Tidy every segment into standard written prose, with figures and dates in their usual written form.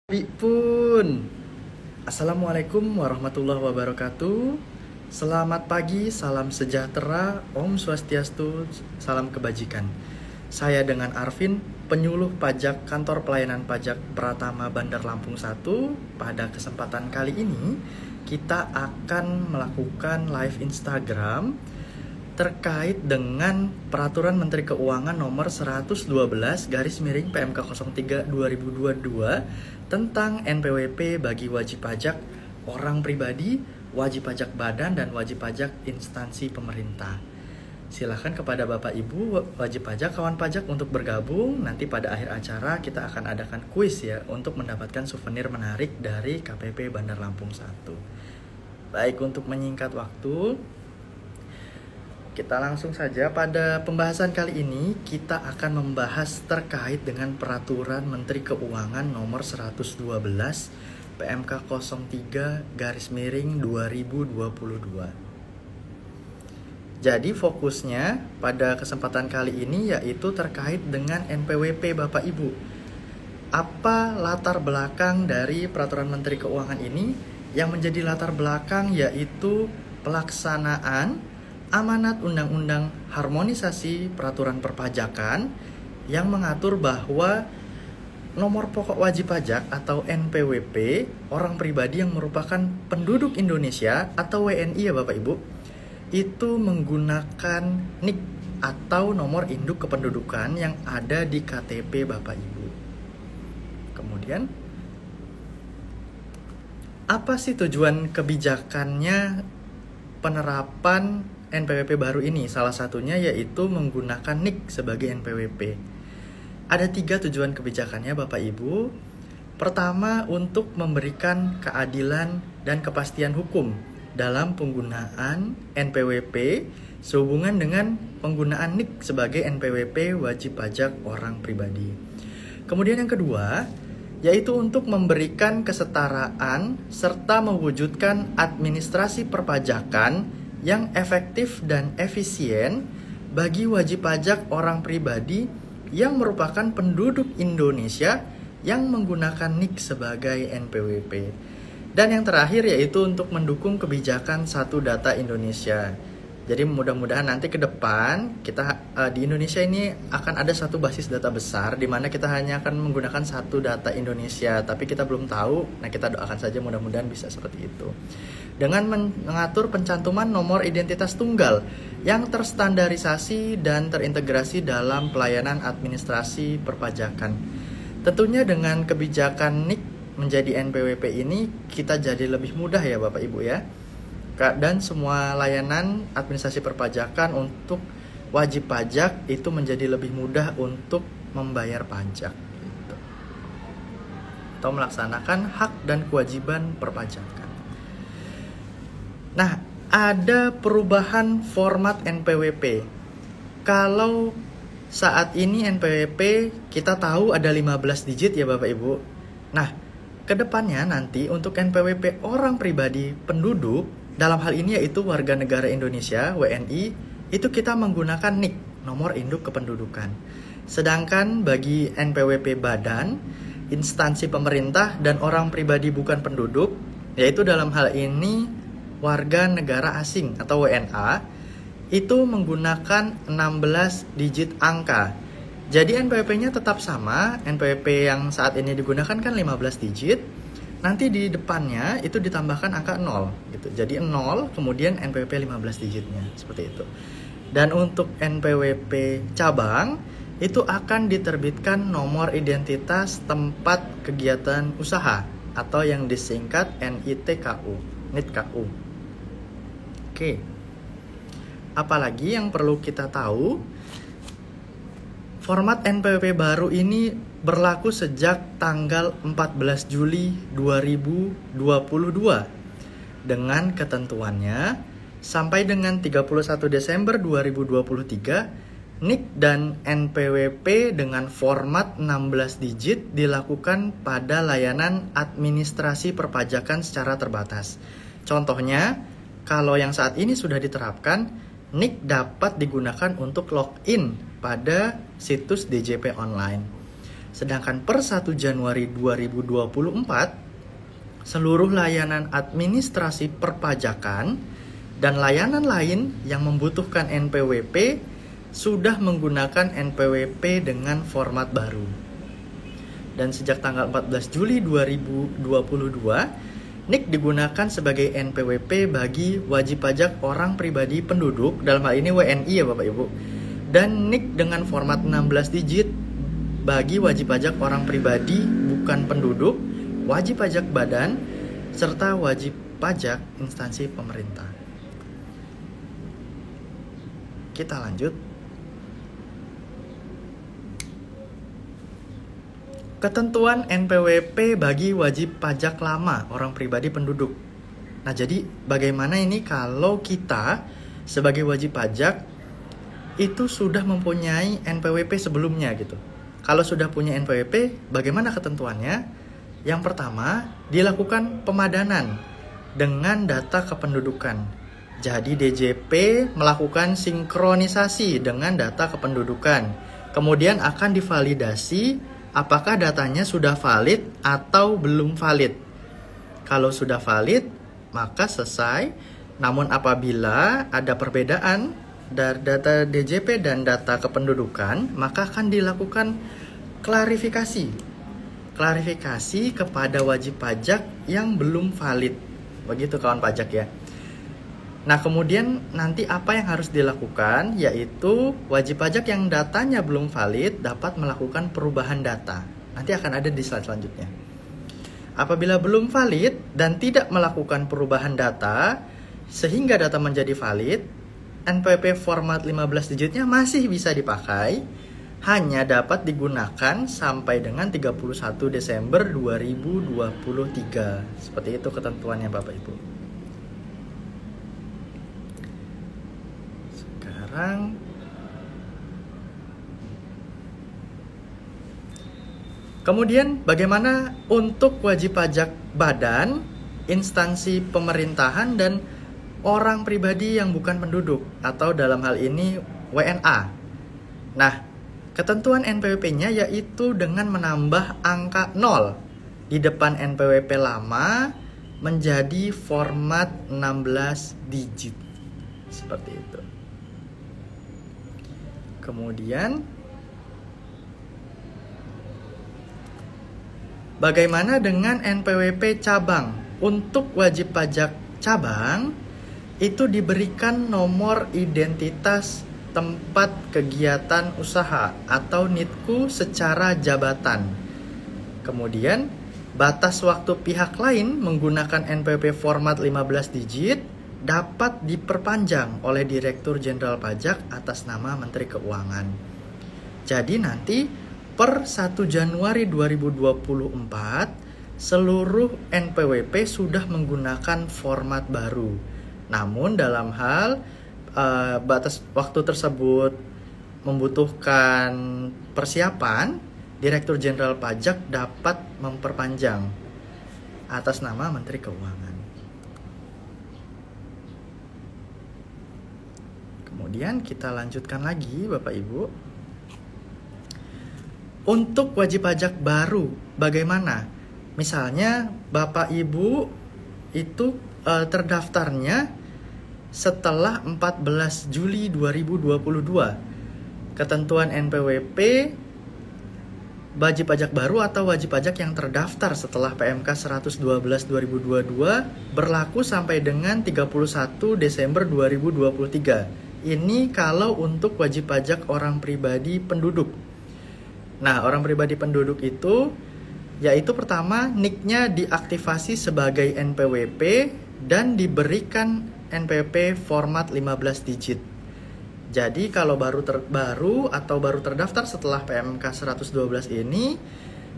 Pun. Assalamualaikum warahmatullahi wabarakatuh. Selamat pagi, salam sejahtera, Om Swastiastu, salam kebajikan. Saya dengan Arvin, penyuluh pajak Kantor Pelayanan Pajak Pratama Bandar Lampung 1. Pada kesempatan kali ini, kita akan melakukan live Instagram terkait dengan Peraturan Menteri Keuangan nomor 112 PMK 03 2022 tentang NPWP bagi wajib pajak orang pribadi, wajib pajak badan, dan wajib pajak instansi pemerintah. Silakan kepada Bapak Ibu wajib pajak, kawan pajak untuk bergabung. Nanti pada akhir acara kita akan adakan kuis ya untuk mendapatkan souvenir menarik dari KPP Bandar Lampung 1. Baik, untuk menyingkat waktu, kita langsung saja pada pembahasan kali ini. Kita akan membahas terkait dengan Peraturan Menteri Keuangan nomor 112 PMK 03 2022. Jadi fokusnya pada kesempatan kali ini yaitu terkait dengan NPWP Bapak Ibu. Apa latar belakang dari Peraturan Menteri Keuangan ini? Yang menjadi latar belakang yaitu pelaksanaan amanat Undang-Undang Harmonisasi Peraturan Perpajakan yang mengatur bahwa nomor pokok wajib pajak atau NPWP orang pribadi yang merupakan penduduk Indonesia atau WNI ya Bapak Ibu, itu menggunakan NIK atau nomor induk kependudukan yang ada di KTP Bapak Ibu. Kemudian, apa sih tujuan kebijakannya penerapan NPWP baru ini? Salah satunya yaitu menggunakan NIK sebagai NPWP. Ada 3 tujuan kebijakannya Bapak Ibu. Pertama, untuk memberikan keadilan dan kepastian hukum dalam penggunaan NPWP sehubungan dengan penggunaan NIK sebagai NPWP wajib pajak orang pribadi. Kemudian yang kedua, yaitu untuk memberikan kesetaraan serta mewujudkan administrasi perpajakan yang efektif dan efisien bagi wajib pajak orang pribadi yang merupakan penduduk Indonesia yang menggunakan NIK sebagai NPWP. Dan yang terakhir yaitu untuk mendukung kebijakan Satu Data Indonesia. Jadi mudah-mudahan nanti ke depan kita di Indonesia ini akan ada satu basis data besar di mana kita hanya akan menggunakan Satu Data Indonesia, tapi kita belum tahu. Nah, kita doakan saja mudah-mudahan bisa seperti itu. Dengan mengatur pencantuman nomor identitas tunggal yang terstandarisasi dan terintegrasi dalam pelayanan administrasi perpajakan. Tentunya dengan kebijakan NIK menjadi NPWP ini kita jadi lebih mudah ya Bapak Ibu ya. Dan semua layanan administrasi perpajakan untuk wajib pajak itu menjadi lebih mudah untuk membayar pajak gitu, atau melaksanakan hak dan kewajiban perpajakan. Nah, ada perubahan format NPWP. Kalau saat ini NPWP kita tahu ada 15 digit ya Bapak Ibu. Nah, kedepannya nanti untuk NPWP orang pribadi penduduk, dalam hal ini yaitu warga negara Indonesia, WNI, itu kita menggunakan NIK, nomor induk kependudukan. Sedangkan bagi NPWP badan, instansi pemerintah, dan orang pribadi bukan penduduk, yaitu dalam hal ini warga negara asing atau WNA, itu menggunakan 16 digit angka. Jadi NPWP-nya tetap sama, NPWP yang saat ini digunakan kan 15 digit, nanti di depannya itu ditambahkan angka 0 gitu. Jadi 0 kemudian NPWP 15 digitnya seperti itu. Dan untuk NPWP cabang itu akan diterbitkan nomor identitas tempat kegiatan usaha atau yang disingkat NITKU, NITKU. Oke. Apalagi yang perlu kita tahu, format NPWP baru ini berlaku sejak tanggal 14 Juli 2022 dengan ketentuannya sampai dengan 31 Desember 2023 NIK dan NPWP dengan format 16 digit dilakukan pada layanan administrasi perpajakan secara terbatas. Contohnya, kalau yang saat ini sudah diterapkan, NIK dapat digunakan untuk login pada situs DJP online. Sedangkan per 1 Januari 2024, seluruh layanan administrasi perpajakan dan layanan lain yang membutuhkan NPWP sudah menggunakan NPWP dengan format baru. Dan sejak tanggal 14 Juli 2022, NIK digunakan sebagai NPWP bagi wajib pajak orang pribadi penduduk, dalam hal ini WNI ya Bapak Ibu, dan NIK dengan format 16 digit bagi wajib pajak orang pribadi bukan penduduk, wajib pajak badan, serta wajib pajak instansi pemerintah. Kita lanjut. Ketentuan NPWP bagi wajib pajak lama orang pribadi penduduk. Nah, jadi bagaimana ini kalau kita sebagai wajib pajak itu sudah mempunyai NPWP sebelumnya gitu. Kalau sudah punya NPWP, bagaimana ketentuannya? Yang pertama, dilakukan pemadanan dengan data kependudukan. Jadi DJP melakukan sinkronisasi dengan data kependudukan. Kemudian akan divalidasi apakah datanya sudah valid atau belum valid. Kalau sudah valid, maka selesai. Namun apabila ada perbedaan dari data DJP dan data kependudukan, maka akan dilakukan klarifikasi kepada wajib pajak yang belum valid. Begitu kawan pajak ya. Nah, kemudian nanti apa yang harus dilakukan, yaitu wajib pajak yang datanya belum valid dapat melakukan perubahan data. Nanti akan ada di slide selanjutnya. Apabila belum valid dan tidak melakukan perubahan data sehingga data menjadi valid, NPWP format 15 digitnya masih bisa dipakai, hanya dapat digunakan sampai dengan 31 Desember 2023. Seperti itu ketentuannya Bapak Ibu. Sekarang kemudian bagaimana untuk wajib pajak badan, instansi pemerintahan, dan orang pribadi yang bukan penduduk, atau dalam hal ini WNA. Nah, ketentuan NPWP-nya yaitu dengan menambah angka 0 di depan NPWP lama menjadi format 16 digit. Seperti itu. Kemudian bagaimana dengan NPWP cabang? Untuk wajib pajak cabang itu diberikan nomor identitas tempat kegiatan usaha atau NITKU secara jabatan. Kemudian batas waktu pihak lain menggunakan NPWP format 15 digit dapat diperpanjang oleh Direktur Jenderal Pajak atas nama Menteri Keuangan. Jadi nanti per 1 Januari 2024 seluruh NPWP sudah menggunakan format baru. Namun dalam hal batas waktu tersebut membutuhkan persiapan, Direktur Jenderal Pajak dapat memperpanjang atas nama Menteri Keuangan. Kemudian kita lanjutkan lagi Bapak Ibu. Untuk wajib pajak baru bagaimana? Misalnya Bapak Ibu itu terdaftarnya setelah 14 Juli 2022. Ketentuan NPWP wajib pajak baru atau wajib pajak yang terdaftar setelah PMK 112/2022 berlaku sampai dengan 31 Desember 2023. Ini kalau untuk wajib pajak orang pribadi penduduk. Nah, orang pribadi penduduk itu yaitu pertama NIK-nya diaktifasi sebagai NPWP dan diberikan NPWP format 15 digit. Jadi kalau baru terdaftar setelah PMK 112 ini,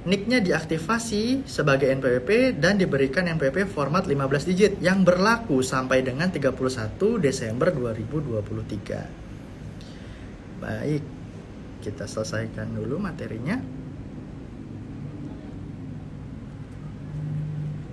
NIK-nya diaktifasi sebagai NPWP dan diberikan NPWP format 15 digit yang berlaku sampai dengan 31 Desember 2023. Baik, kita selesaikan dulu materinya.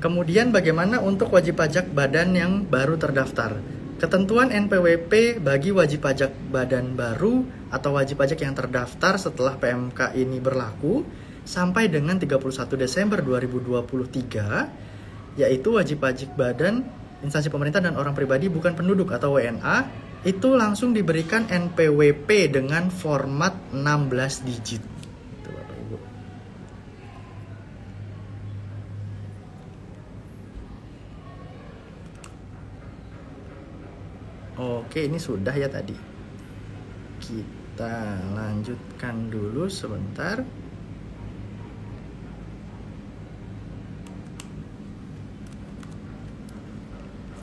Kemudian bagaimana untuk wajib pajak badan yang baru terdaftar? Ketentuan NPWP bagi wajib pajak badan baru atau wajib pajak yang terdaftar setelah PMK ini berlaku sampai dengan 31 Desember 2023, yaitu wajib pajak badan, instansi pemerintah dan orang pribadi bukan penduduk atau WNA itu langsung diberikan NPWP dengan format 16 digit. Itu Bapak Ibu. Oke, ini sudah ya tadi. Kita lanjutkan dulu sebentar.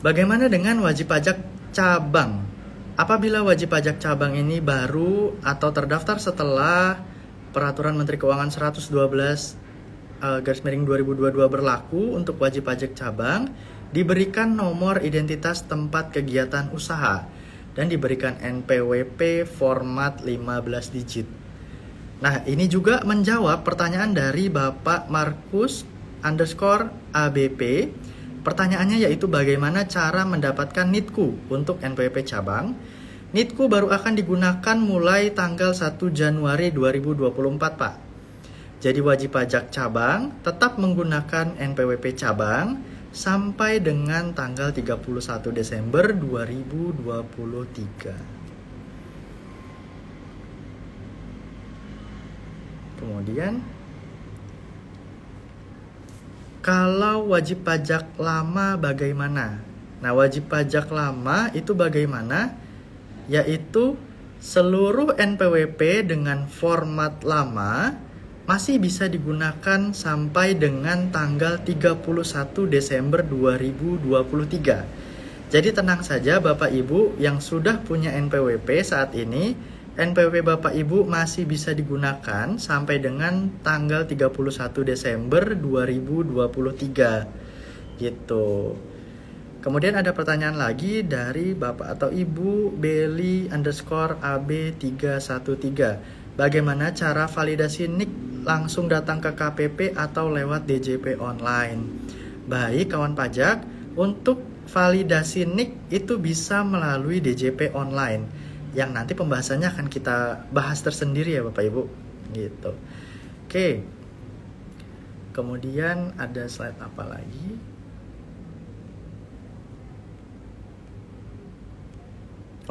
Bagaimana dengan wajib pajak cabang? Apabila wajib pajak cabang ini baru atau terdaftar setelah Peraturan Menteri Keuangan 112/2022 berlaku untuk wajib pajak cabang, diberikan nomor identitas tempat kegiatan usaha dan diberikan NPWP format 15 digit. Nah, ini juga menjawab pertanyaan dari Bapak Markus_ABP. Pertanyaannya yaitu bagaimana cara mendapatkan NITKU untuk NPWP cabang. NITKU baru akan digunakan mulai tanggal 1 Januari 2024, Pak. Jadi wajib pajak cabang tetap menggunakan NPWP cabang sampai dengan tanggal 31 Desember 2023. Kemudian kalau wajib pajak lama bagaimana? Nah, wajib pajak lama itu bagaimana? Yaitu seluruh NPWP dengan format lama masih bisa digunakan sampai dengan tanggal 31 Desember 2023. Jadi tenang saja Bapak Ibu yang sudah punya NPWP saat ini, NPWP Bapak Ibu masih bisa digunakan sampai dengan tanggal 31 Desember 2023 gitu. Kemudian ada pertanyaan lagi dari Bapak atau Ibu Beli_AB313. Bagaimana cara validasi NIK langsung datang ke KPP atau lewat DJP online? Baik kawan pajak, untuk validasi NIK itu bisa melalui DJP online yang nanti pembahasannya akan kita bahas tersendiri ya Bapak Ibu gitu. Oke. Kemudian ada slide apa lagi?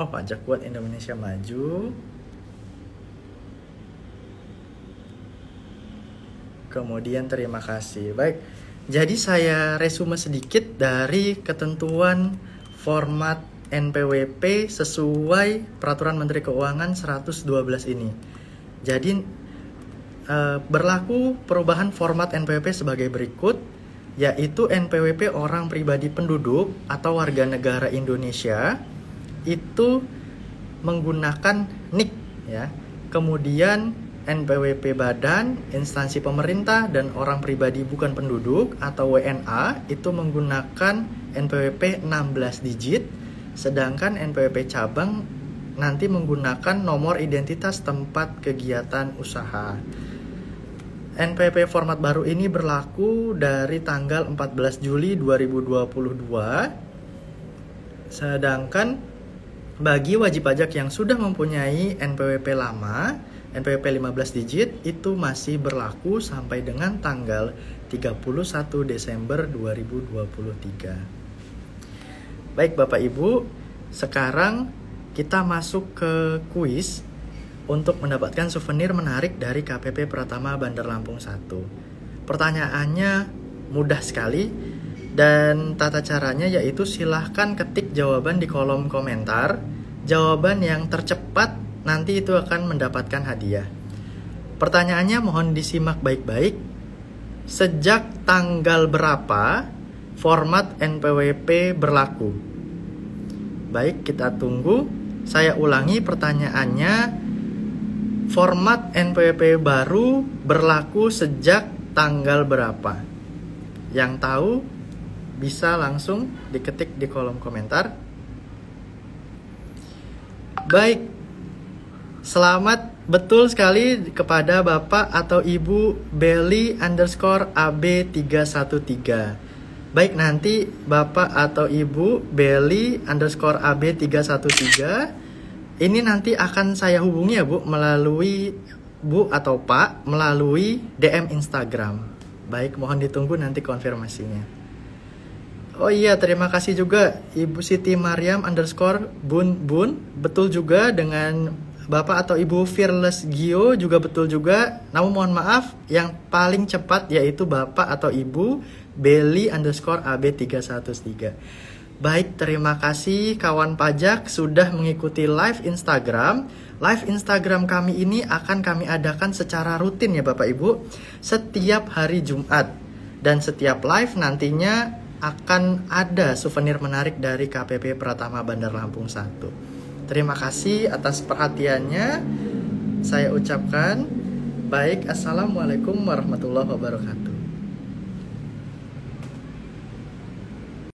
Oh, pajak buat Indonesia Maju. Kemudian terima kasih. Baik. Jadi saya resume sedikit dari ketentuan format NPWP sesuai Peraturan Menteri Keuangan 112 ini. Jadi berlaku perubahan format NPWP sebagai berikut, yaitu NPWP orang pribadi penduduk atau warga negara Indonesia itu menggunakan NIK ya. Kemudian NPWP badan, instansi pemerintah dan orang pribadi bukan penduduk atau WNA itu menggunakan NPWP 16 digit. Sedangkan NPWP cabang nanti menggunakan nomor identitas tempat kegiatan usaha. NPWP format baru ini berlaku dari tanggal 14 Juli 2022. Sedangkan bagi wajib pajak yang sudah mempunyai NPWP lama, NPWP 15 digit itu masih berlaku sampai dengan tanggal 31 Desember 2023. Baik Bapak Ibu, sekarang kita masuk ke kuis untuk mendapatkan souvenir menarik dari KPP Pratama Bandar Lampung 1. Pertanyaannya mudah sekali dan tata caranya yaitu silahkan ketik jawaban di kolom komentar. Jawaban yang tercepat nanti itu akan mendapatkan hadiah. Pertanyaannya mohon disimak baik-baik. Sejak tanggal berapa format NPWP berlaku? Baik, kita tunggu. Saya ulangi pertanyaannya. Format NPWP baru berlaku sejak tanggal berapa? Yang tahu bisa langsung diketik di kolom komentar. Baik. Selamat betul sekali kepada Bapak atau Ibu Beli_AB313. Baik, nanti Bapak atau Ibu Beli_AB313 ini nanti akan saya hubungi ya Bu melalui Bu atau Pak melalui DM Instagram. Baik, mohon ditunggu nanti konfirmasinya. Oh iya, terima kasih juga Ibu Siti Mariam _bun. Betul juga dengan Bapak atau Ibu Fearless Gio juga betul juga. Namun mohon maaf, yang paling cepat yaitu Bapak atau Ibu Belly _AB313. Baik, terima kasih kawan pajak sudah mengikuti live Instagram. Live Instagram kami ini akan kami adakan secara rutin ya Bapak Ibu, setiap hari Jumat. Dan setiap live nantinya akan ada souvenir menarik dari KPP Pratama Bandar Lampung 1. Terima kasih atas perhatiannya. Saya ucapkan baik, assalamualaikum warahmatullahi wabarakatuh.